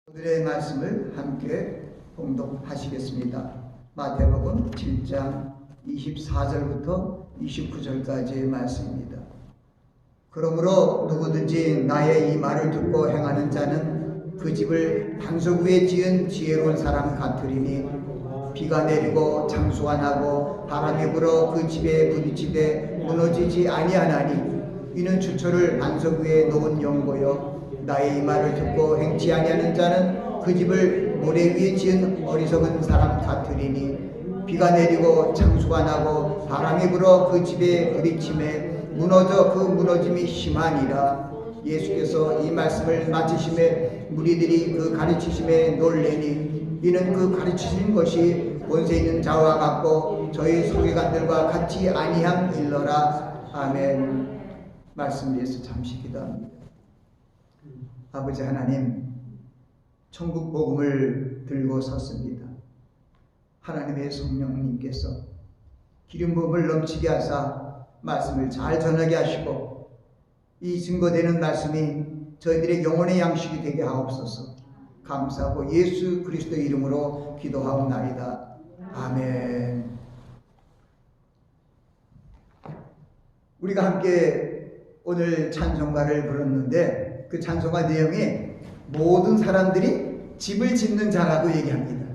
오늘의 말씀을 함께 봉독하시겠습니다. 마태복음 7장 24절부터 29절까지의 말씀입니다. 그러므로 누구든지 나의 이 말을 듣고 행하는 자는 그 집을 반석 위에 지은 지혜로운 사람 같으리니 비가 내리고 장수가 나고 바람이 불어 그 집에 부딪히되 무너지지 아니하나니 이는 주초를 반석 위에 놓은 연고요 나의 이 말을 듣고 행치 아니하는 자는 그 집을 모래 위에 지은 어리석은 사람 같으리니 비가 내리고 장수가 나고 바람이 불어 그 집에 부딪힘에 무너져 그 무너짐이 심하니라. 예수께서 이 말씀을 마치심에 무리들이 그 가르치심에 놀래니 이는 그 가르치신 것이 권세 있는 자와 같고 저희 서기관들과 같이 아니함일러라. 아멘. 말씀 위해서 잠시 기도합니다. 아버지 하나님, 천국 복음을 들고 섰습니다. 하나님의 성령님께서 기름 부음을 넘치게 하사 말씀을 잘 전하게 하시고 이 증거되는 말씀이 저희들의 영혼의 양식이 되게 하옵소서. 감사하고 예수 그리스도 이름으로 기도하옵나이다. 아멘. 우리가 함께 오늘 찬송가를 부르는데 그 찬송가 내용이 모든 사람들이 집을 짓는 자라고 얘기합니다.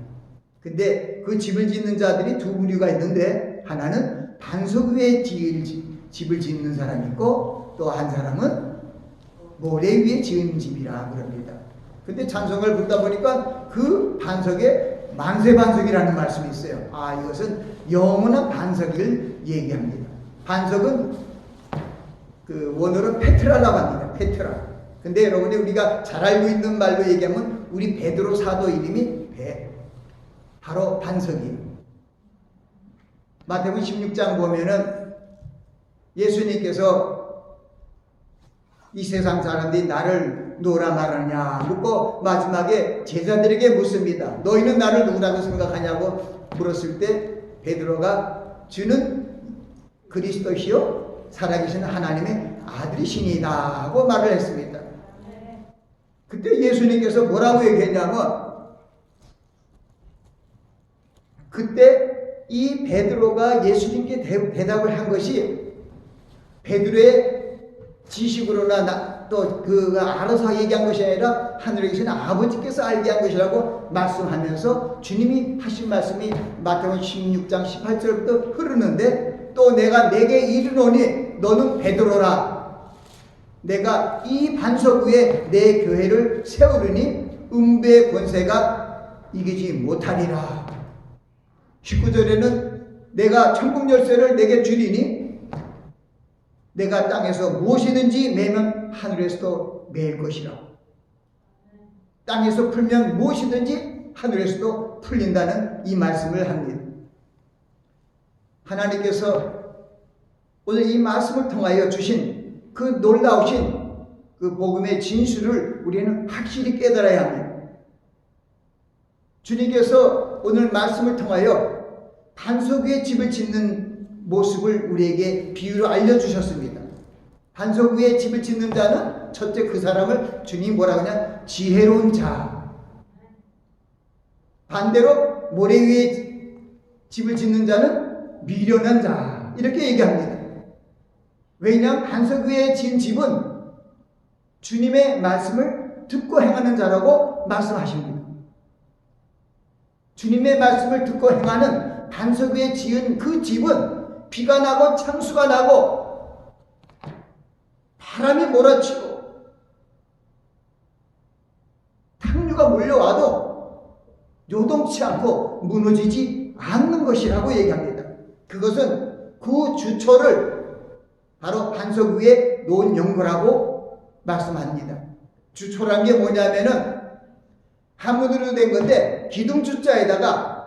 근데 그 집을 짓는 자들이 두 부류가 있는데 하나는 반석 위에 집을 짓는 사람이 있고 또 한 사람은 모래 위에 지은 집이라 그럽니다. 근데 찬송가를 부르다 보니까 그 반석에 만세반석이라는 말씀이 있어요. 이것은 영원한 반석을 얘기합니다. 반석은 그 원어로 페트라라고 합니다. 페트라. 근데 여러분이 우리가 잘 알고 있는 말로 얘기하면 우리 베드로 사도 이름이 바로 반석이에요. 마태복음 16장 보면은 예수님께서 이 세상 사람들이 나를 누구라 말하냐 묻고 마지막에 제자들에게 묻습니다. 너희는 나를 누구라고 생각하냐고 물었을 때 베드로가 주는 그리스도시요 살아계신 하나님의 아들이시니이다 하고 말을 했습니다. 그때 예수님께서 뭐라고 얘기했냐면 그때 이 베드로가 예수님께 대답을 한 것이 베드로의 지식으로나 또 그가 알아서 얘기한 것이 아니라 하늘에 계신 아버지께서 알게 한 것이라고 말씀하면서 주님이 하신 말씀이 마태복음 16장 18절부터 흐르는데 또 내가 내게 이르노니 너는 베드로라. 내가 이 반석 위에 내 교회를 세우리니 음부의 권세가 이기지 못하리라. 19절에는 내가 천국 열쇠를 내게 주리니 내가 땅에서 무엇이든지 매면 하늘에서도 매일 것이라. 땅에서 풀면 무엇이든지 하늘에서도 풀린다는 이 말씀을 합니다. 하나님께서 오늘 이 말씀을 통하여 주신 그 놀라우신 그 복음의 진실을 우리는 확실히 깨달아야 합니다. 주님께서 오늘 말씀을 통하여 반석 위에 집을 짓는 모습을 우리에게 비유로 알려주셨습니다. 반석 위에 집을 짓는 자는 첫째 그 사람을 주님이 뭐라고 하냐? 지혜로운 자. 반대로 모래 위에 집을 짓는 자는 미련한 자. 이렇게 얘기합니다. 왜냐하면 반석 위에 지은 집은 주님의 말씀을 듣고 행하는 자라고 말씀하십니다. 주님의 말씀을 듣고 행하는 반석 위에 지은 그 집은 비가 나고 창수가 나고 바람이 몰아치고 탕류가 몰려와도 요동치 않고 무너지지 않는 것이라고 얘기합니다. 그것은 그 주초를 바로 반석 위에 놓은 연고라고 말씀합니다. 주초란 게 뭐냐면은 한문으로 된 건데 기둥주자에다가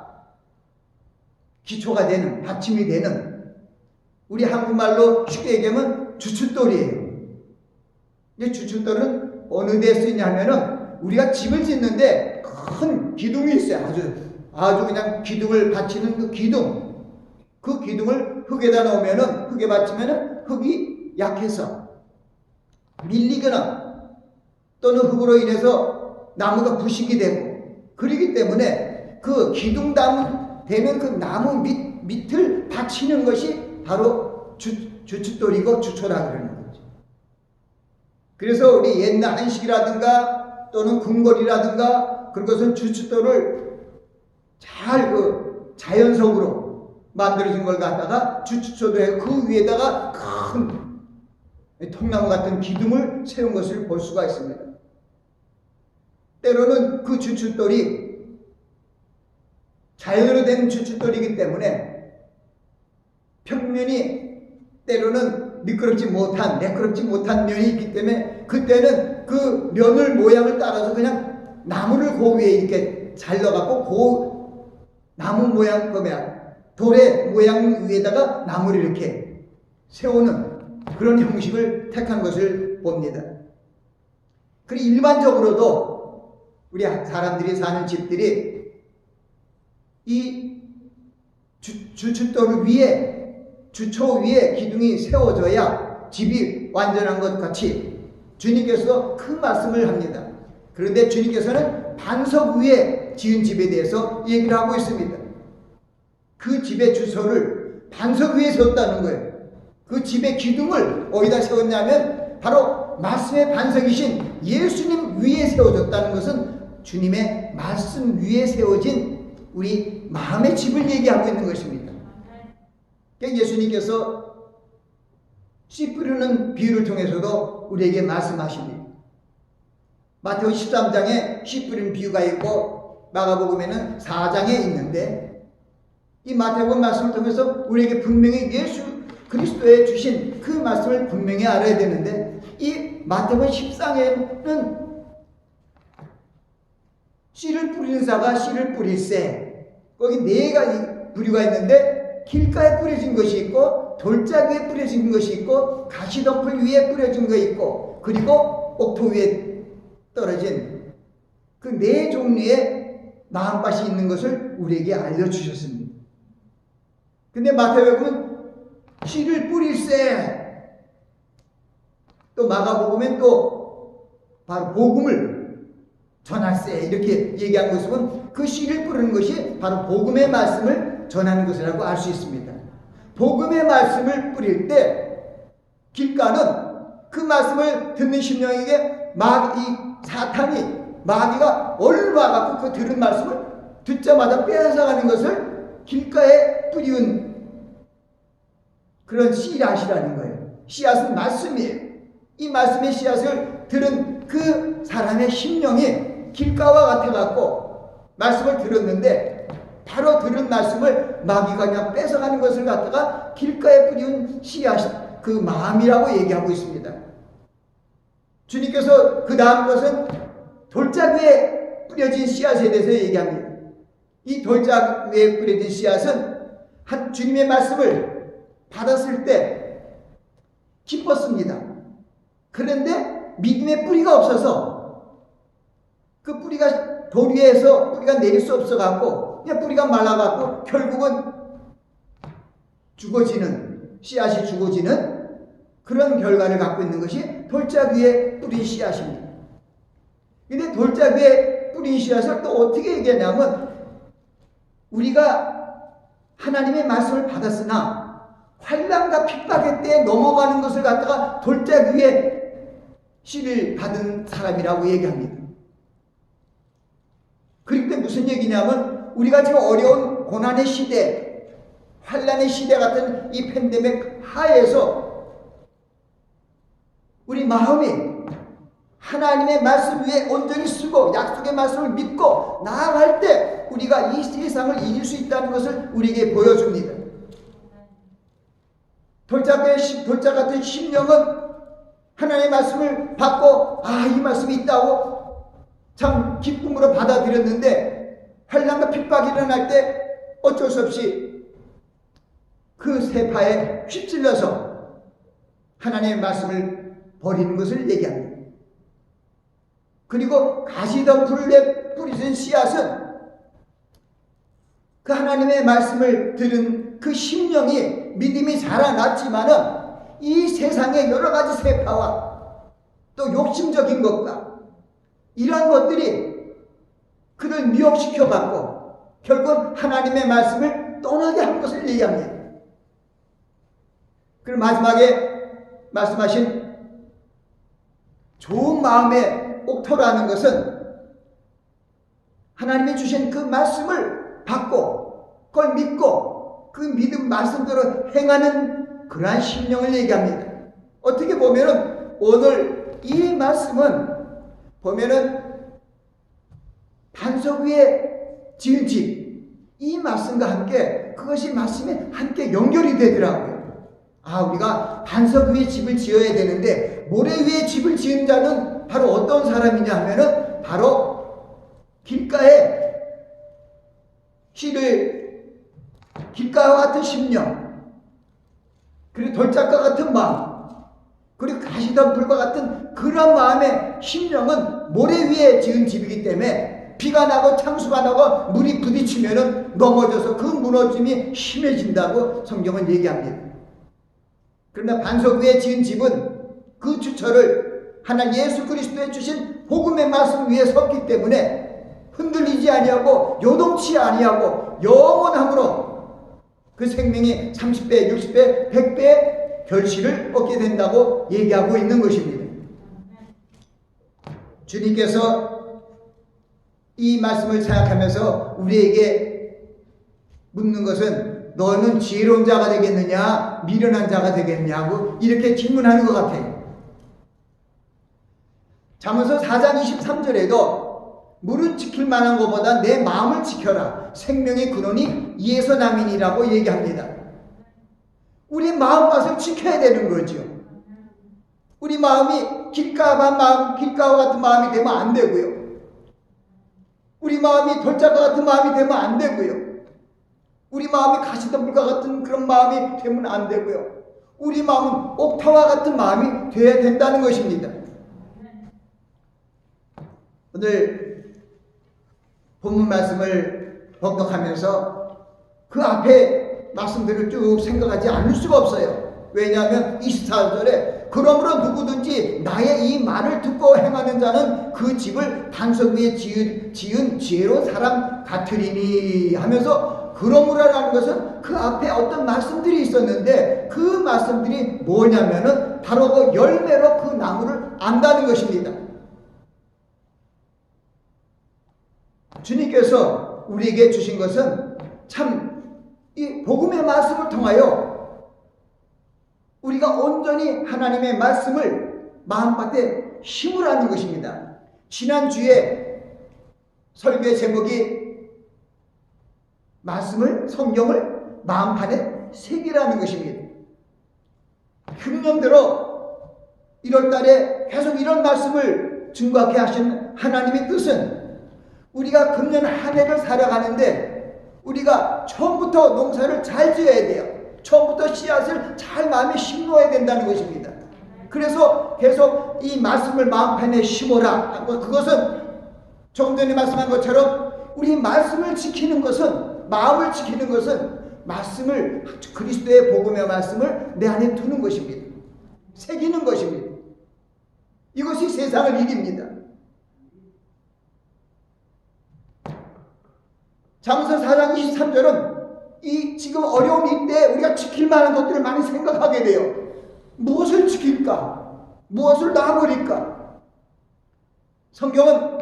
기초가 되는, 받침이 되는, 우리 한국말로 쉽게 얘기하면 주춧돌이에요. 이 주춧돌은 어느 데에 쓰이냐면은 우리가 집을 짓는데 큰 기둥이 있어요. 아주 그냥 기둥을 받치는 그 기둥. 그 기둥을 흙에다 넣으면은, 흙에 받치면은 흙이 약해서 밀리거나 또는 흙으로 인해서 나무가 부식이 되고, 그러기 때문에 그 기둥나무 되는 그 나무 밑을 받치는 것이 바로 주춧돌이고 주초라 그러는 거죠. 그래서 우리 옛날 한식이라든가 또는 궁궐이라든가 그런 것은 주춧돌을 잘 자연석으로 만들어진 걸 갖다가 주춧돌에 그 위에다가 큰 통나무 같은 기둥을 세운 것을 볼 수가 있습니다. 때로는 그 주춧돌이 자연으로 된 주춧돌이기 때문에 평면이 때로는 매끄럽지 못한 면이 있기 때문에 그때는 그 면을 모양을 따라서 그냥 나무를 그 위에 이렇게 잘라갖고 그 나무 모양 돌의 모양 위에다가 나무를 이렇게 세우는 그런 형식을 택한 것을 봅니다. 그리고 일반적으로도 우리 사람들이 사는 집들이 이 주춧돌 위에 주초 위에 기둥이 세워져야 집이 완전한 것 같이 주님께서 큰 말씀을 합니다. 그런데 주님께서는 반석 위에 지은 집에 대해서 얘기를 하고 있습니다. 그 집의 주소를 반석 위에 세웠다는 거예요. 그 집의 기둥을 어디다 세웠냐면 바로 말씀의 반석이신 예수님 위에 세워졌다는 것은 주님의 말씀 위에 세워진 우리 마음의 집을 얘기하고 있는 것입니다. 예수님께서 씨 뿌리는 비유를 통해서도 우리에게 말씀하십니다. 마태복음 13장에 씨 뿌리는 비유가 있고 마가복음에는 4장에 있는데 이 마태복음 말씀을 통해서 우리에게 분명히 예수 그리스도에 주신 그 말씀을 분명히 알아야 되는데 이 마태복음 14장에는 씨를 뿌리는 자가 씨를 뿌릴세 거기 네 가지 부류가 있는데 길가에 뿌려진 것이 있고 돌짝에 뿌려진 것이 있고 가시덤불 위에 뿌려진 것이 있고 그리고 옥토 위에 떨어진 그 네 종류의 마음밭이 있는 것을 우리에게 알려주셨습니다. 근데 마태복음은 씨를 뿌릴세 또 마가복음엔 또 바로 복음을 전할세 이렇게 얘기한 것은 그 씨를 뿌리는 것이 바로 복음의 말씀을 전하는 것이라고 알 수 있습니다. 복음의 말씀을 뿌릴 때 길가는 그 말씀을 듣는 심령에게 마귀가 올라와갖고 그 들은 말씀을 듣자마자 빼앗아가는 것을 길가에 뿌리운 그런 씨앗이라는 거예요. 씨앗은 말씀이에요. 이 말씀의 씨앗을 들은 그 사람의 심령이 길가와 같아갖고 말씀을 들었는데 바로 들은 말씀을 마귀가 그냥 뺏어가는 것을 갖다가 길가에 뿌리운 씨앗, 그 마음이라고 얘기하고 있습니다. 주님께서 그 다음 것은 돌짝 위에 뿌려진 씨앗에 대해서 얘기합니다. 이 돌짝 위에 뿌려진 씨앗은 한 주님의 말씀을 받았을 때 기뻤습니다. 그런데 믿음의 뿌리가 없어서 그 뿌리가 돌 위에서 뿌리가 내릴 수 없어갖고 그냥 뿌리가 말라갖고 결국은 씨앗이 죽어지는 그런 결과를 갖고 있는 것이 돌짝 위에 뿌린 씨앗입니다. 근데 돌짝 위에 뿌린 씨앗을 또 어떻게 얘기하냐면 우리가 하나님의 말씀을 받았으나 환난과 핍박의 때에 넘어가는 것을 갖다가 돌짝 위에 씨를 받은 사람이라고 얘기합니다. 그럴 때 무슨 얘기냐면 우리가 지금 어려운 고난의 시대, 환난의 시대 같은 이 팬데믹 하에서 우리 마음이 하나님의 말씀 위에 온전히 쓰고 약속의 말씀을 믿고 나아갈 때 우리가 이 세상을 이길 수 있다는 것을 우리에게 보여줍니다. 돌짝 같은 심령은 하나님의 말씀을 받고 이 말씀이 있다고 참 기쁨으로 받아들였는데 환난과 핍박이 일어날 때 어쩔 수 없이 그 세파에 휩쓸려서 하나님의 말씀을 버리는 것을 얘기합니다. 그리고 가시덤불에 뿌려진 씨앗은 그 하나님의 말씀을 들은 그 심령이 믿음이 자라났지만은 이 세상의 여러 가지 세파와 또 욕심적인 것과 이러한 것들이 그를 미혹시켜 갖고 결국 하나님의 말씀을 떠나게 한 것을 얘기합니다. 그리고 마지막에 말씀하신 좋은 마음의 옥토라는 것은 하나님이 주신 그 말씀을 받고 그걸 믿고 그 믿음 말씀대로 행하는 그러한 심령을 얘기합니다. 어떻게 보면은 오늘 이 말씀은 보면은 반석 위에 지은 집, 이 말씀과 함께 그것이 말씀에 함께 연결이 되더라고요. 우리가 반석 위에 집을 지어야 되는데 모래 위에 집을 지은 자는 바로 어떤 사람이냐 하면은 바로 길가에 길가와 같은 심령, 그리고 돌짝과 같은 마음, 그리고 가시덤불과 같은 그런 마음의 심령은 모래 위에 지은 집이기 때문에 비가 나고 창수가 나고 물이 부딪히면은 넘어져서 그 무너짐이 심해진다고 성경은 얘기합니다. 그러나 반석 위에 지은 집은 그 주처를 하나님 예수 그리스도에 주신 복음의 말씀 위에 섰기 때문에 흔들리지 아니하고 요동치 아니하고 영원함으로 그 생명이 30배, 60배, 100배의 결실을 얻게 된다고 얘기하고 있는 것입니다. 주님께서 이 말씀을 생각하면서 우리에게 묻는 것은 너는 지혜로운 자가 되겠느냐 미련한 자가 되겠냐고 이렇게 질문하는 것 같아요. 잠언서 4장 23절에도 물은 지킬 만한 것보다 내 마음을 지켜라. 생명의 근원이 이에서 남이니라고 얘기합니다. 우리 마음맛을 지켜야 되는 거죠. 우리 마음이 길가와 같은 마음이 되면 안 되고요. 우리 마음이 돌짝과 같은 마음이 되면 안 되고요. 우리 마음이 가시덤불과 같은 그런 마음이 되면 안 되고요. 우리 마음은 옥타와 같은 마음이 되어야 된다는 것입니다. 오늘 본문 말씀을 봉독하면서 그 앞에 말씀들을 쭉 생각하지 않을 수가 없어요. 왜냐하면 24절에 그러므로 누구든지 나의 이 말을 듣고 행하는 자는 그 집을 반석 위에 지은 지혜로운 사람 같으리니 하면서 그러므로라는 것은 그 앞에 어떤 말씀들이 있었는데 그 말씀들이 뭐냐면은 바로 그 열매로 그 나무를 안다는 것입니다. 주님께서 우리에게 주신 것은 참 이 복음의 말씀을 통하여 우리가 온전히 하나님의 말씀을 마음밭에 심으라는 것입니다. 지난주에 설교의 제목이 성경을 마음판에 새기라는 것입니다. 금년 들어 1월달에 계속 이런 말씀을 증거하게 하신 하나님의 뜻은 우리가 금년 한 해를 살아가는데 우리가 처음부터 농사를 잘 지어야 돼요. 처음부터 씨앗을 잘 마음에 심어야 된다는 것입니다. 그래서 계속 이 말씀을 마음판에 심어라. 그것은 조금 전에 말씀한 것처럼 우리 말씀을 지키는 것은, 마음을 지키는 것은 말씀을, 그리스도의 복음의 말씀을 내 안에 두는 것입니다. 새기는 것입니다. 이것이 세상을 이깁니다. 잠언서 4장 23절은 이 지금 어려운 이때 우리가 지킬 만한 것들을 많이 생각하게 돼요. 무엇을 지킬까? 무엇을 놔버릴까? 성경은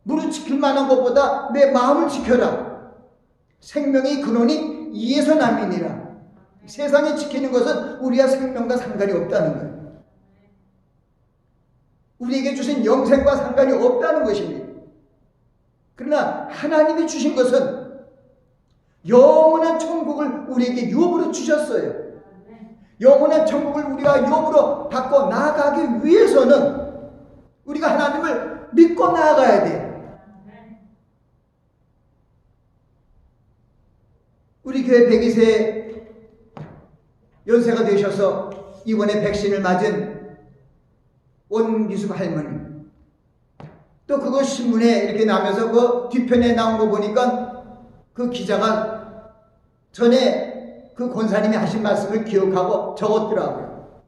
물을 지킬 만한 것보다 내 마음을 지켜라. 생명의 근원이 이에서 남이니라. 세상에 지키는 것은 우리와 생명과 상관이 없다는 거예요. 우리에게 주신 영생과 상관이 없다는 것입니다. 그러나 하나님이 주신 것은 영원한 천국을 우리에게 유업으로 주셨어요. 영원한 천국을 우리가 유업으로 받고 나아가기 위해서는 우리가 하나님을 믿고 나아가야 돼요. 우리 교회 102세 연세가 되셔서 이번에 백신을 맞은 원기숙 할머니, 또 그거 신문에 이렇게 나면서 그 뒤편에 나온 거 보니까 그 기자가 전에 그 권사님이 하신 말씀을 기억하고 적었더라고요.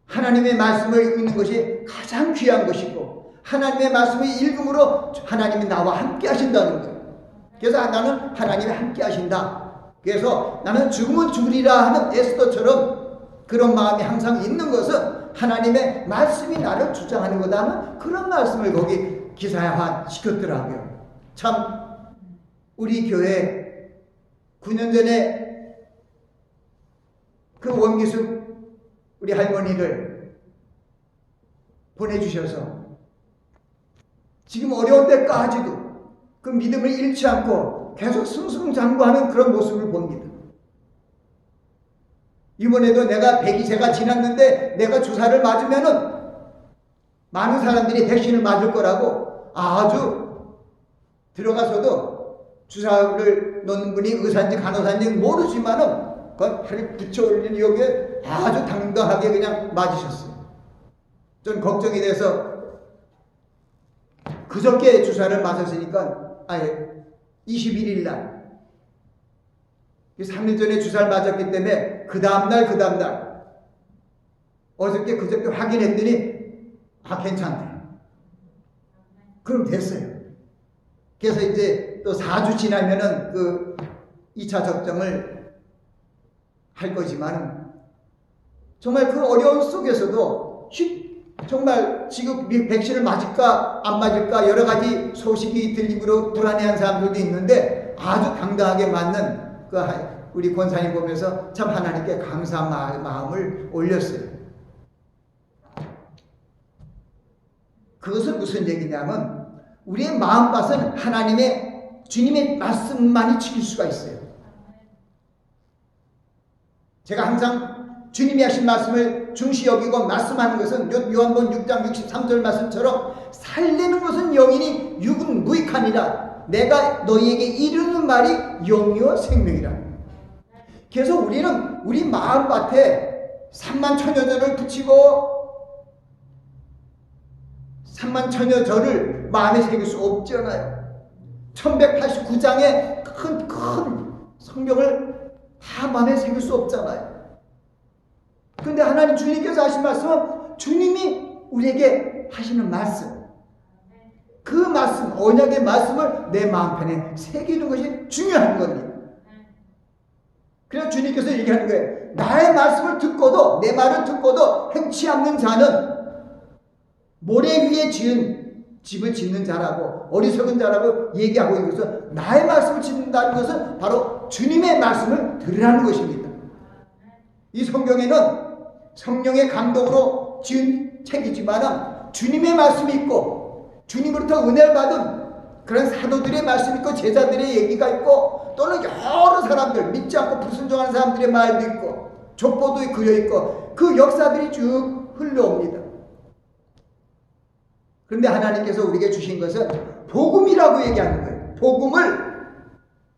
하나님의 말씀을 읽는 것이 가장 귀한 것이고 하나님의 말씀을 읽음으로 하나님이 나와 함께 하신다는 거예요. 그래서 나는 하나님이 함께 하신다. 그래서 나는 죽으면 죽으리라 하는 에스더처럼 그런 마음이 항상 있는 것은 하나님의 말씀이 나를 주장하는 거다 하는 그런 말씀을 거기 기사화 시켰더라고요. 참 우리 교회 9년 전에 그 원기숙 우리 할머니를 보내주셔서 지금 어려운 때까지도 그 믿음을 잃지 않고 계속 승승장구하는 그런 모습을 봅니다. 이번에도 내가 제가 지났는데 내가 주사를 맞으면은 많은 사람들이 백신을 맞을 거라고 아주 들어가서도 주사를 놓는 분이 의사인지 간호사인지 모르지만은 그 팔을 붙여 올리는 여기에 아주 당당하게 그냥 맞으셨어요. 좀 걱정이 돼서 그저께 주사를 맞았으니까 21일 날 3일 전에 주사를 맞았기 때문에 그 다음날 어저께 그저께 확인했더니 괜찮대. 그럼 됐어요. 그래서 이제 또 4주 지나면은 그 2차 접종을 할 거지만 정말 그 어려움 속에서도 정말 지금 백신을 맞을까 안 맞을까 여러 가지 소식이 들리므로 불안해한 사람들도 있는데 아주 당당하게 맞는 그 우리 권사님 보면서 참 하나님께 감사한 마음을 올렸어요. 그것은 무슨 얘기냐면 우리의 마음밭은 하나님의 주님의 말씀만이 지킬 수가 있어요. 제가 항상 주님이 하신 말씀을 중시 여기고 말씀하는 것은 요한복음 6장 63절 말씀처럼 살리는 것은 영이니 육은 무익하니라. 내가 너희에게 이르는 말이 영이요 생명이라. 그래서 우리는 우리 마음밭에 3만천여절을 붙이고 3만천여절을 마음에 새길 수 없잖아요. 1189장의 큰 성경을 다 마음에 새길 수 없잖아요. 그런데 하나님 주님께서 하신 말씀은 주님이 우리에게 하시는 말씀, 그 말씀, 언약의 말씀을 내 마음편에 새기는 것이 중요한 겁니다. 그래서 주님께서 얘기하는 거예요. 나의 말씀을 듣고도, 내 말을 듣고도 행치 않는 자는 모래 위에 지은 집을 짓는 자라고 어리석은 자라고 얘기하고 있는 것은 나의 말씀을 짓는다는 것은 바로 주님의 말씀을 들으라는 것입니다. 이 성경에는 성령의 감동으로 지은 책이지만 주님의 말씀이 있고 주님으로부터 은혜를 받은 그런 사도들의 말씀이 있고 제자들의 얘기가 있고 또는 여러 사람들 믿지 않고 불순종하는 사람들의 말도 있고 족보도 그려 있고 그 역사들이 쭉 흘러옵니다. 그런데 하나님께서 우리에게 주신 것은 복음이라고 얘기하는 거예요. 복음을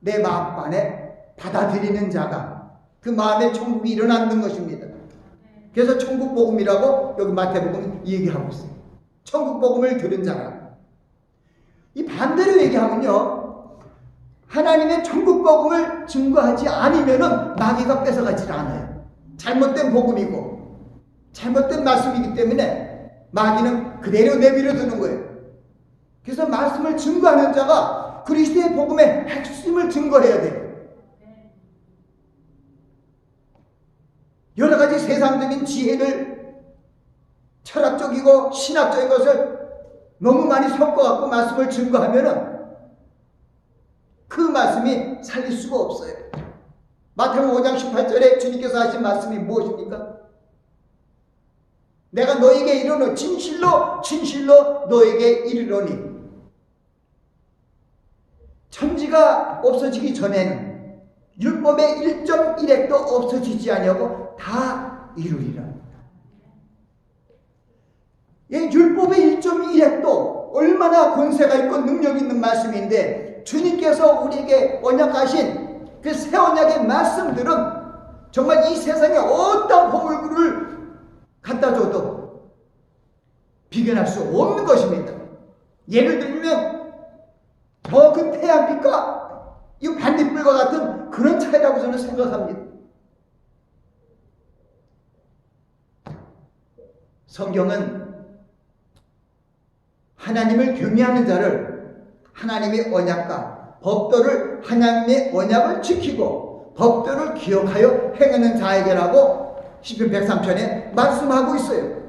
내 마음판에 받아들이는 자가 그 마음에 천국이 일어나는 것입니다. 그래서 천국 복음이라고 여기 마태복음 얘기하고 있어요. 천국 복음을 들은 자가. 이 반대로 얘기하면요, 하나님의 천국 복음을 증거하지 않으면은 마귀가 뺏어가지 않아요. 잘못된 복음이고 잘못된 말씀이기 때문에 마귀는 그대로 내버려 두는 거예요. 그래서 말씀을 증거하는 자가 그리스도의 복음의 핵심을 증거해야 돼요. 여러 가지 세상적인 지혜를 철학적이고 신학적인 것을 너무 많이 섞어갖고 말씀을 증거하면은 그 말씀이 살릴 수가 없어요. 마태복음 5장 18절에 주님께서 하신 말씀이 무엇입니까? 내가 너에게 이르노니 진실로 너에게 이르노니 천지가 없어지기 전에는 율법의 1.1핵도 없어지지 아니하고 다 이루리라. 이 율법의 1.1핵도 얼마나 권세가 있고 능력 있는 말씀인데 주님께서 우리에게 언약하신 그 새 언약의 말씀들은 정말 이 세상에 어떤 보물을 갖다 줘도 비견할 수 없는 것입니다. 예를 들면 저 그 태양빛과 이 반딧불과 같은 그런 차이라고 저는 생각합니다. 성경은 하나님을 경외하는 자를 하나님의 언약과 법도를 하나님의 언약을 지키고 법도를 기억하여 행하는 자에게라고 시편 103편에 말씀하고 있어요.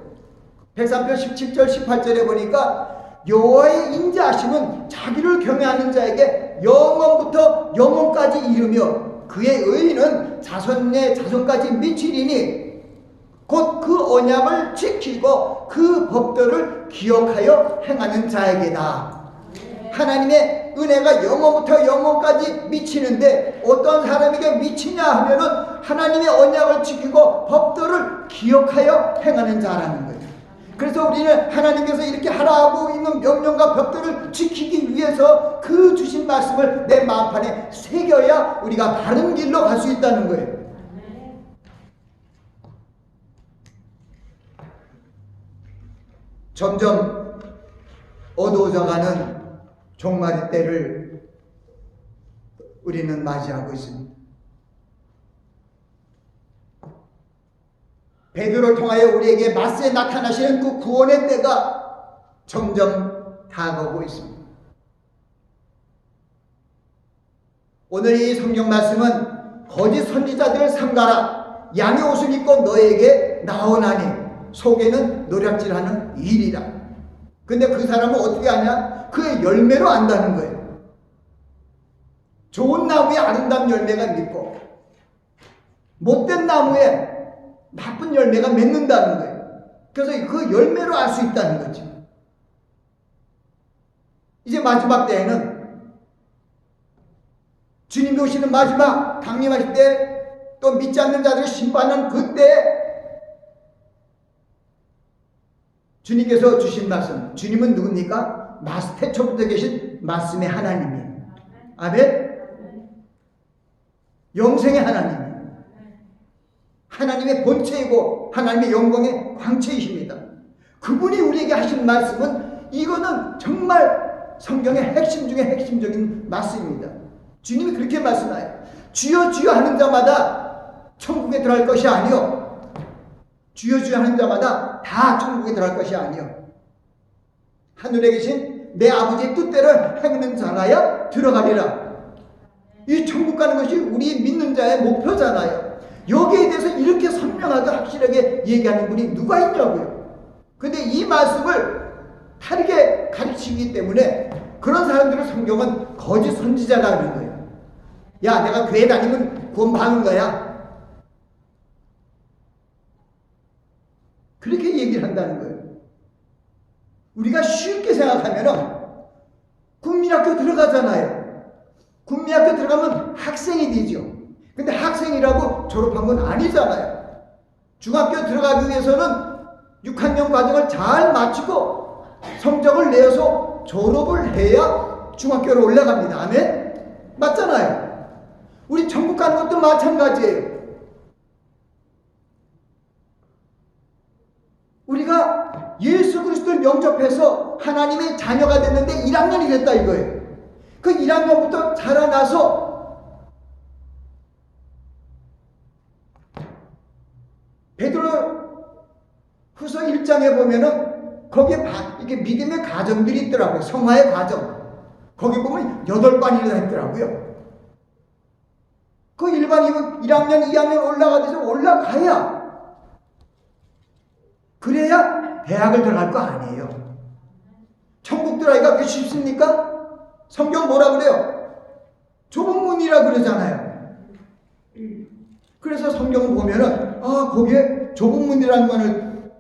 103편 17절 18절에 보니까 여호와의 인자하심은 자기를 경외하는 자에게 영원부터 영원까지 이르며 그의 의인은 자손의 자손까지 미치리니 곧 그 언약을 지키고 그 법도를 기억하여 행하는 자에게다. 하나님의 은혜가 영원부터 영원까지 미치는데 어떤 사람에게 미치냐 하면은 하나님의 언약을 지키고 법도를 기억하여 행하는 자라는 거예요. 그래서 우리는 하나님께서 이렇게 하라고 있는 명령과 법도를 지키기 위해서 그 주신 말씀을 내 마음판에 새겨야 우리가 바른 길로 갈 수 있다는 거예요. 점점 어두워져가는 종말의 때를 우리는 맞이하고 있습니다. 베드로를 통하여 우리에게 맞세 나타나시는 그 구원의 때가 점점 다가오고 있습니다. 오늘 이 성경 말씀은 거짓 선지자들을 삼가라 양의 옷을 입고 너에게 나오나니 속에는 노략질하는 일이라. 근데 그 사람은 어떻게 하냐? 그의 열매로 안다는 거예요. 좋은 나무에 아름다운 열매가 있고 못된 나무에 나쁜 열매가 맺는다는 거예요. 그래서 그 열매로 알 수 있다는 거죠. 이제 마지막 때에는 주님이 오시는 마지막 강림하실 때 또 믿지 않는 자들을 심판하는 그때 주님께서 주신 말씀, 주님은 누굽니까? 태초부터 계신 말씀의 하나님이에요. 아멘? 영생의 하나님, 하나님의 본체이고 하나님의 영광의 광채이십니다. 그분이 우리에게 하신 말씀은 이거는 정말 성경의 핵심 중에 핵심적인 말씀입니다. 주님이 그렇게 말씀하여요. 주여 주여 하는 자마다 천국에 들어갈 것이 아니요 주여 주여 하는 자마다 다 천국에 들어갈 것이 아니요 하늘에 계신 내 아버지의 뜻대로 행하는 자라야 들어가리라. 이 천국 가는 것이 우리 믿는 자의 목표잖아요. 여기에 대해서 이렇게 선명하게 확실하게 얘기하는 분이 누가 있냐고요. 근데 이 말씀을 다르게 가르치기 때문에 그런 사람들을 성경은 거짓 선지자라는 거예요. 야, 내가 교회 다니면 구원 받는 거야. 그렇게 얘기를 한다는 거예요. 우리가 쉽게 생각하면은 국민학교 들어가잖아요. 국민학교 들어가면 학생이 되죠. 근데 학생이라고 졸업한 건 아니잖아요. 중학교 들어가기 위해서는 6학년 과정을 잘 마치고 성적을 내어서 졸업을 해야 중학교로 올라갑니다. 아멘? 맞잖아요. 우리 천국 가는 것도 마찬가지예요. 우리가 예수 그리스도를 영접해서 하나님의 자녀가 됐는데 1학년이 됐다 이거예요. 그 1학년부터 자라나서 베드로 후서 1장에 보면은 거기에 이게 믿음의 과정들이 있더라고요. 성화의 과정. 거기 보면 8반이나 있더라고요. 그 일반이면 1학년, 2학년 올라가서 올라가야 그래야 대학을 들어갈 거 아니에요. 천국 들어가기가 그렇게 쉽습니까? 성경 뭐라 그래요? 좁은 문이라 그러잖아요. 그래서 성경을 보면은 거기에 좁은 문이라는 것을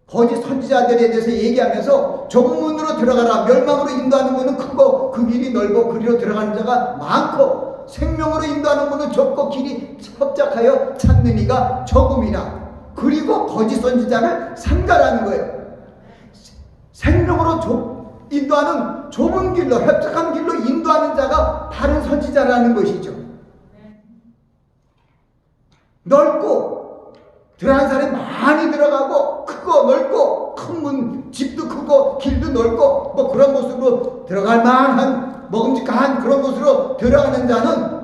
거짓 선지자들에 대해서 얘기하면서 좁은 문으로 들어가라. 멸망으로 인도하는 문은 크고 그 길이 넓고 그리로 들어가는 자가 많고 생명으로 인도하는 문은 좁고 길이 협착하여 찾는 이가 적음이라. 그리고 거짓 선지자를 삼가라는 거예요. 생명으로 인도하는 좁은 길로 협착한 길로 인도하는 자가 바른 선지자라는 것이죠. 넓고 들어가는 사람이 많이 들어가고 크고 넓고 큰 문, 집도 크고 길도 넓고 뭐 그런 곳으로 들어갈 만한 먹음직한 그런 곳으로 들어가는 자는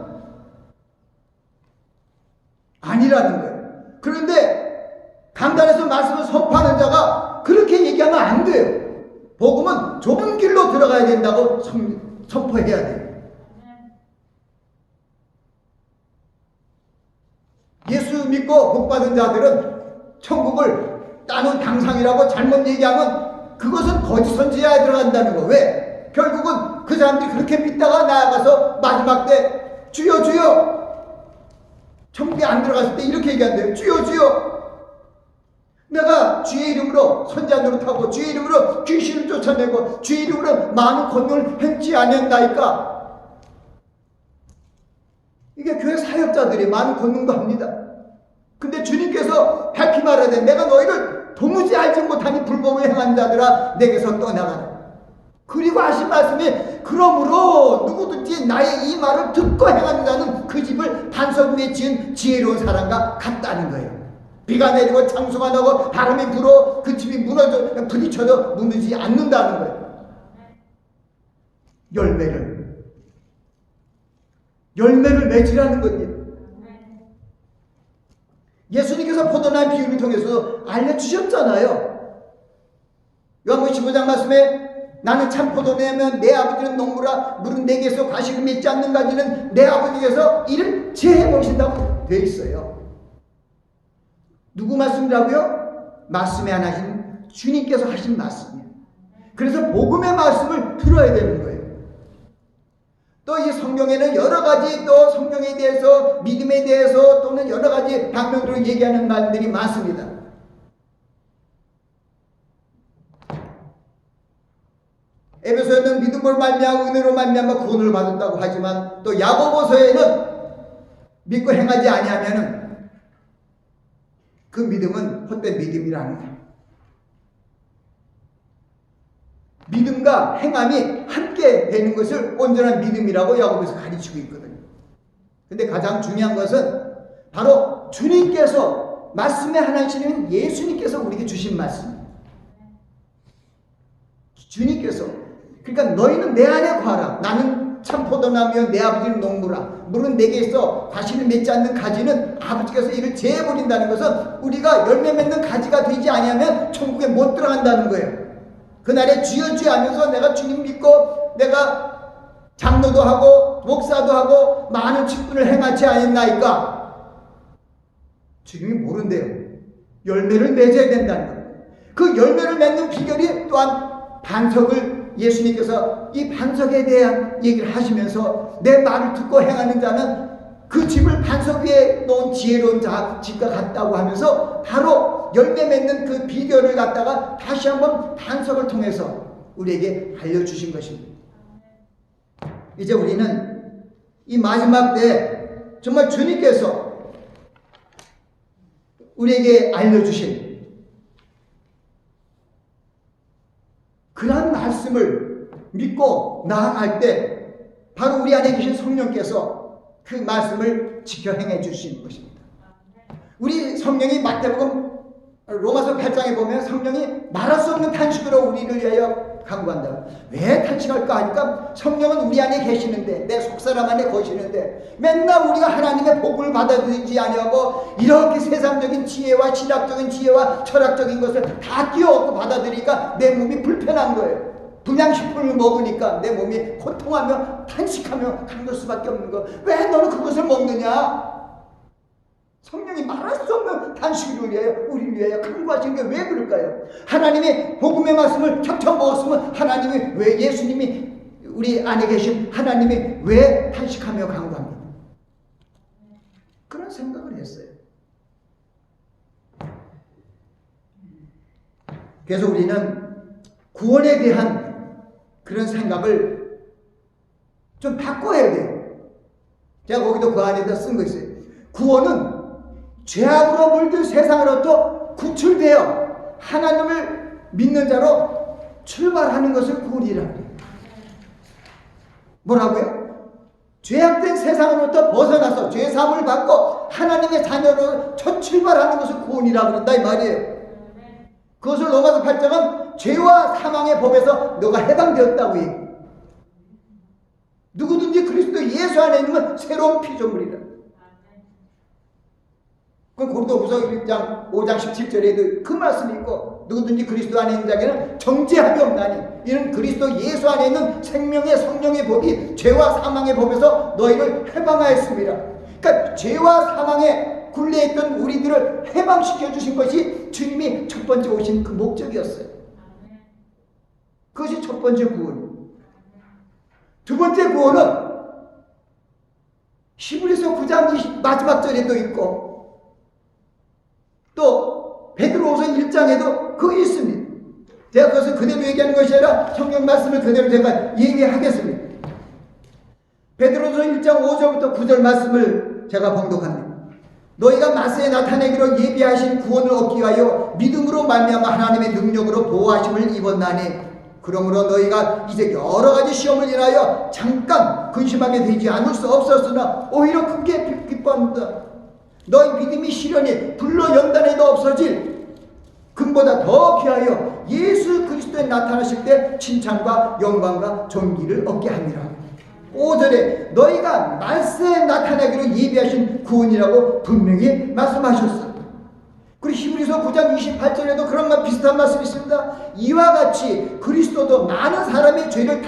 아니라는 거예요. 그런데 강단에서 말씀을 선포하는 자가 그렇게 얘기하면 안 돼요. 복음은 좁은 길로 들어가야 된다고 선포해야 돼요. 예수 믿고 복받은 자들은 천국을 따는 당상이라고 잘못 얘기하면 그것은 거짓 선지자에 들어간다는 거. 왜? 결국은 그 사람들이 그렇게 믿다가 나아가서 마지막 때 주여 주여, 천국에 안 들어갔을 때 이렇게 얘기한대요. 주여 주여, 내가 주의 이름으로 선지자 노릇하고 주의 이름으로 귀신을 쫓아내고 주의 이름으로 많은 권능을 행치 않았나이까. 이게 교회 사역자들이 많은 권능도 합니다. 근데 주님께서 밝히 말하되 내가 너희를 도무지 알지 못하니 불법을 행한 자들아 내게서 떠나가라. 그리고 하신 말씀이 그러므로 누구든지 나의 이 말을 듣고 행하는 자는 그 집을 반석 위에 지은 지혜로운 사람과 같다는 거예요. 비가 내리고 창수가 나고 바람이 불어 그 집이 무너져 부딪혀도 무너지지 않는다는 거예요. 열매를 맺으라는 겁니다. 예수님께서 포도나무 비유를 통해서 알려주셨잖아요. 요한복음 15장 말씀에 나는 참 포도나무면 내 아버지는 농부라 물은 내게서 과실을 맺지 않는 가지는 내 아버지께서 이를 제해 보신다고 되어 있어요. 누구 말씀이라고요? 말씀에 하나신 주님께서 하신 말씀이에요. 그래서 복음의 말씀을 들어야 되는 거예요. 또 이 성경에는 여러 가지 또 성경에 대해서 믿음에 대해서 또는 여러 가지 방면으로 얘기하는 말들이 많습니다. 에베소에는 믿음으로 말미암아 은혜로 말미암아 구원을 받았다고 하지만 또 야고보서에는 믿고 행하지 아니하면은 그 믿음은 헛된 믿음이라는 거예요. 믿음과 행함이 함께 되는 것을 온전한 믿음이라고 야고보에서 가르치고 있거든요. 근데 가장 중요한 것은 바로 주님께서 말씀의 하나님이신 예수님께서 우리에게 주신 말씀입니다. 주님께서 그러니까 너희는 내 안에 거하라. 나는 참 포도나무여 내 아버지는 농부라. 물은 내게 있어 과실을 맺지 않는 가지는 아버지께서 이를 제해버린다는 것은 우리가 열매 맺는 가지가 되지 아니하면 천국에 못 들어간다는 거예요. 그날에 주여 주여 하면서 내가 주님 믿고 내가 장로도 하고 목사도 하고 많은 직분을 행하지 않았나이까. 주님이 모른대요. 열매를 맺어야 된다는 거예요. 그 열매를 맺는 비결이 또한 반석을 예수님께서 이 반석에 대한 얘기를 하시면서 내 말을 듣고 행하는 자는 그 집을 반석 위에 놓은 지혜로운 집과 같다고 하면서 바로 열매 맺는 그 비결을 갖다가 다시 한번 반석을 통해서 우리에게 알려주신 것입니다. 이제 우리는 이 마지막 때 정말 주님께서 우리에게 알려주신 그러한 말씀을 믿고 나아갈 때 바로 우리 안에 계신 성령께서 그 말씀을 지켜 행해 주신 것입니다. 우리 성령이 마태복음 로마서 8장에 보면 성령이 말할 수 없는 탄식으로 우리를 위하여 간구한다. 왜 탄식할까 하니까 성령은 우리 안에 계시는데 내 속사람 안에 거시는데 맨날 우리가 하나님의 복을 받아들이지 아니하고 이렇게 세상적인 지혜와 신학적인 지혜와 철학적인 것을 다 끼워갖고 받아들이니까 내 몸이 불편한 거예요. 불량식품을 먹으니까 내 몸이 고통하며 탄식하며 간걸 수밖에 없는 거. 왜 너는 그것을 먹느냐? 성령이 말할 수 없는 탄식을 위하여 우리를 위하여 간구하시는 게 왜 그럴까요? 하나님이 복음의 말씀을 척척 먹었으면 하나님이 왜 예수님이 우리 안에 계신 하나님이 왜 탄식하며 간구합니까? 그런 생각을 했어요. 그래서 우리는 구원에 대한 그런 생각을 좀 바꿔야 돼요. 제가 거기도 그 안에다 쓴 거 있어요. 구원은 죄악으로 물든 세상으로부터 구출되어 하나님을 믿는 자로 출발하는 것을 구원이라고 해요. 뭐라고요? 죄악된 세상으로부터 벗어나서 죄사함을 받고 하나님의 자녀로 첫 출발하는 것을 구원이라고 그런다 이 말이에요. 그것을 로마서 8장은 죄와 사망의 법에서 너가 해방되었다고 해요. 누구든지 그리스도 예수 안에 있는 새로운 피조물이다. 그 고린도후서 1장 5장 17절에도 그 말씀이 있고 누구든지 그리스도 안에 있는 자에게는 정죄함이 없나니 이는 그리스도 예수 안에 있는 생명의 성령의 법이 죄와 사망의 법에서 너희를 해방하였습니다. 그러니까 죄와 사망에 굴레했던 우리들을 해방시켜 주신 것이 주님이 첫 번째 오신 그 목적이었어요. 그것이 첫 번째 구원. 두 번째 구원은 히브리서 9장 마지막 절에도 있고 또 베드로후서 1장에도 그거 있습니다. 제가 그것을 그대로 얘기하는 것이 아니라 성경 말씀을 그대로 제가 얘기하겠습니다. 베드로후서 1장 5절부터 9절 말씀을 제가 봉독합니다. 너희가 마세에 나타내기로 예비하신 구원을 얻기 위하여 믿음으로 말미암아 하나님의 능력으로 보호하심을 입었나니 그러므로 너희가 이제 여러 가지 시험을 인하여 잠깐 근심하게 되지 않을 수 없었으나 오히려 크게 기뻐합니다. 너희 믿음이 시련이 불로 연단에도 없어질 금보다 더 귀하여 예수 그리스도에 나타나실 때 칭찬과 영광과 존귀를 얻게 합니다. 5절에 너희가 말세에 나타나기로 예비하신 구원이라고 분명히 말씀하셨어요. 그리고 히브리서 9장 28절에도 그런 말 비슷한 말씀이 있습니다. 이와 같이 그리스도도 많은 사람의 죄를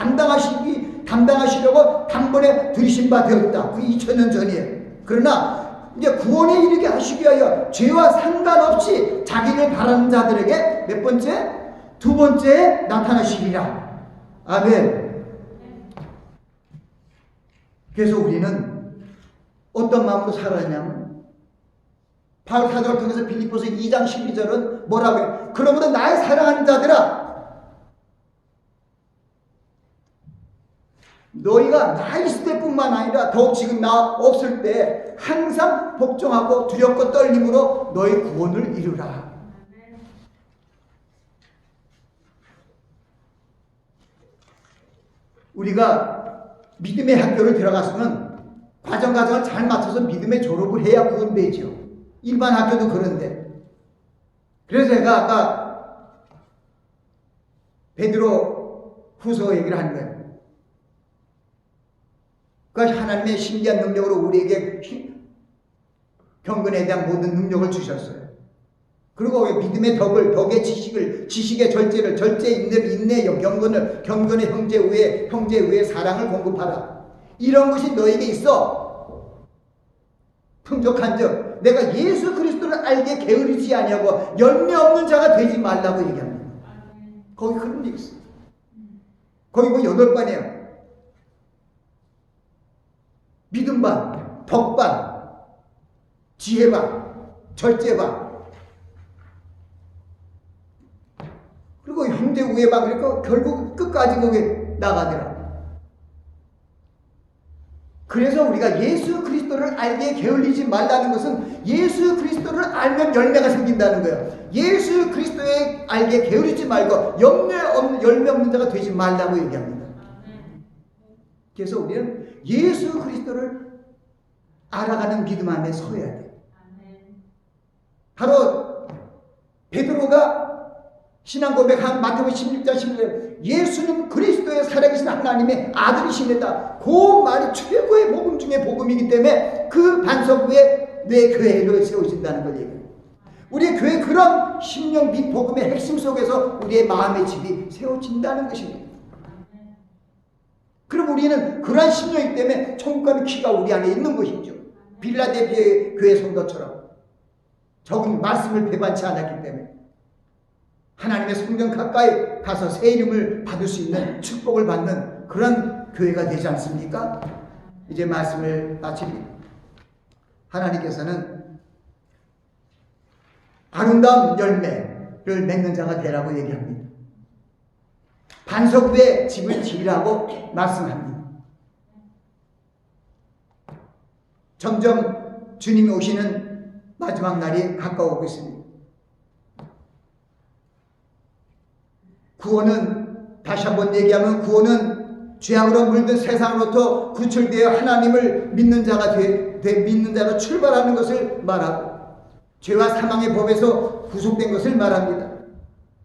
담당하시려고 단번에 들이신 바 되었다. 그 2000년 전이에요. 그러나 이제 구원에 이르게 하시기 위하여 죄와 상관없이 자기를 바라는 자들에게 몇 번째? 두 번째에 나타나시리라. 아멘. 그래서 우리는 어떤 마음으로 살았냐면 바울 사도를 통해서 빌립보서 2장 12절은 뭐라고 해요? 그러므로 나의 사랑하는 자들아 너희가 나 있을 때뿐만 아니라 더욱 지금 나 없을 때 항상 복종하고 두렵고 떨림으로 너희 구원을 이루라. 우리가 믿음의 학교를 들어갔으면 과정을 잘 맞춰서 믿음의 졸업을 해야 구원되죠. 일반 학교도 그런데. 그래서 제가 아까 베드로 후서 얘기를 한 거예요. 그러니까 하나님의 신기한 능력으로 우리에게 경건에 대한 모든 능력을 주셨어요. 그리고 믿음의 덕의 지식의 절제를, 절제의 인내, 경건을, 경건의 형제 우애 사랑을 공급하라. 이런 것이 너에게 있어. 풍족한즉 내가 예수 그리스도를 알게 게으르지 아니하고 열매 없는 자가 되지 말라고 얘기합니다. 거기 그런 얘기 있어요. 거기 뭐 8반이에요. 믿음 반, 덕 반, 지혜 반, 절제 반, 그리고 형제 우애 반. 그러니까 결국 끝까지 거기 나가더라. 그래서 우리가 예수 그리스도를 알게 게을리지 말라는 것은 예수 그리스도를 알면 열매가 생긴다는 거예요. 예수 그리스도에 알게 게으르지 말고 열매 없는 자가 되지 말라고 얘기합니다. 그래서 우리는 예수 그리스도를 알아가는 믿음 안에 서야 돼요. 바로 베드로가 신앙 고백한 마태복음 16장 11절 예수는 그리스도의 살아계신 하나님의 아들이십니다. 그 말이 최고의 복음 중에 복음이기 때문에 그 반석 위에 내 교회를 세우신다는 걸 얘기해요. 우리의 교회 그런 심령 및 복음의 핵심 속에서 우리의 마음의 집이 세워진다는 것입니다. 그럼 우리는 그러한 심령이기 때문에 천국가는 키가 우리 안에 있는 것이죠. 빌라델피아 교회 성도처럼 적은 말씀을 배반치 않았기 때문에 하나님의 성령 가까이 가서 새 이름을 받을 수 있는 축복을 받는 그런 교회가 되지 않습니까? 이제 말씀을 마칩니다. 하나님께서는 아름다운 열매를 맺는 자가 되라고 얘기합니다. 반석 위에 집을 지으라고 말씀합니다. 점점 주님이 오시는 마지막 날이 가까워오고 있습니다. 구원은 다시 한번 얘기하면 구원은 죄악으로 물든 세상으로부터 구출되어 하나님을 믿는 자가 믿는 자로 출발하는 것을 말하고 죄와 사망의 법에서 구속된 것을 말합니다.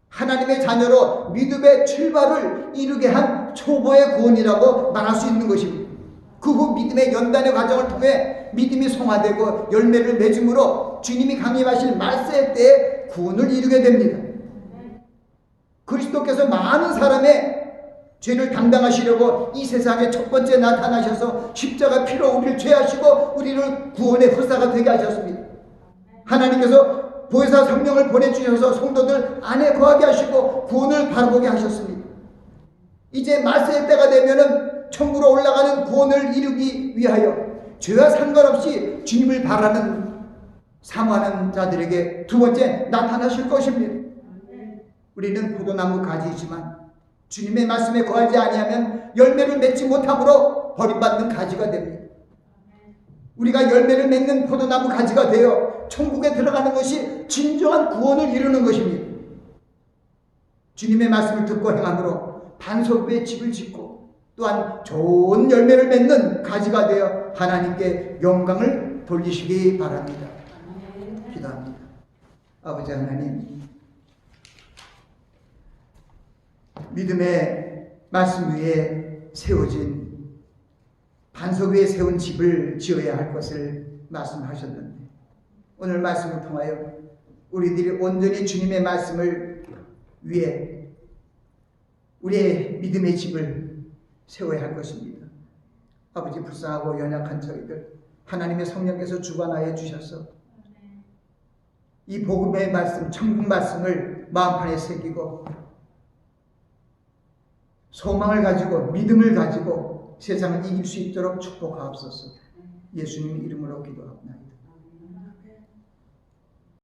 하나님의 자녀로 믿음의 출발을 이루게 한 초보의 구원이라고 말할 수 있는 것입니다. 그 후 믿음의 연단의 과정을 통해 믿음이 성화되고 열매를 맺음으로 주님이 강림하실 말세 때에 구원을 이루게 됩니다. 그리스도께서 많은 사람의 죄를 담당하시려고 이 세상에 첫 번째 나타나셔서 십자가 피로 우리를 죄하시고 우리를 구원의 후사가 되게 하셨습니다. 하나님께서 보혜사 성령을 보내주셔서 성도들 안에 거하게 하시고 구원을 바라보게 하셨습니다. 이제 말세의 때가 되면은 천국으로 올라가는 구원을 이루기 위하여 죄와 상관없이 주님을 바라는 사모하는 자들에게 두 번째 나타나실 것입니다. 우리는 포도나무 가지이지만 주님의 말씀에 거하지 아니하면 열매를 맺지 못함으로 버림받는 가지가 됩니다. 우리가 열매를 맺는 포도나무 가지가 되어 천국에 들어가는 것이 진정한 구원을 이루는 것입니다. 주님의 말씀을 듣고 행함으로 반석 위에 집을 짓고 또한 좋은 열매를 맺는 가지가 되어 하나님께 영광을 돌리시기 바랍니다. 기도합니다. 아버지 하나님, 믿음의 말씀 위에 세워진 반석 위에 세운 집을 지어야 할 것을 말씀하셨는데 오늘 말씀을 통하여 우리들이 온전히 주님의 말씀을 위해 우리의 믿음의 집을 세워야 할 것입니다. 아버지, 불쌍하고 연약한 저희들 하나님의 성령께서 주관하여 주셔서 이 복음의 말씀, 천국 말씀을 마음판에 새기고 소망을 가지고 믿음을 가지고 세상을 이길 수 있도록 축복하옵소서. 예수님 이름으로 기도합니다.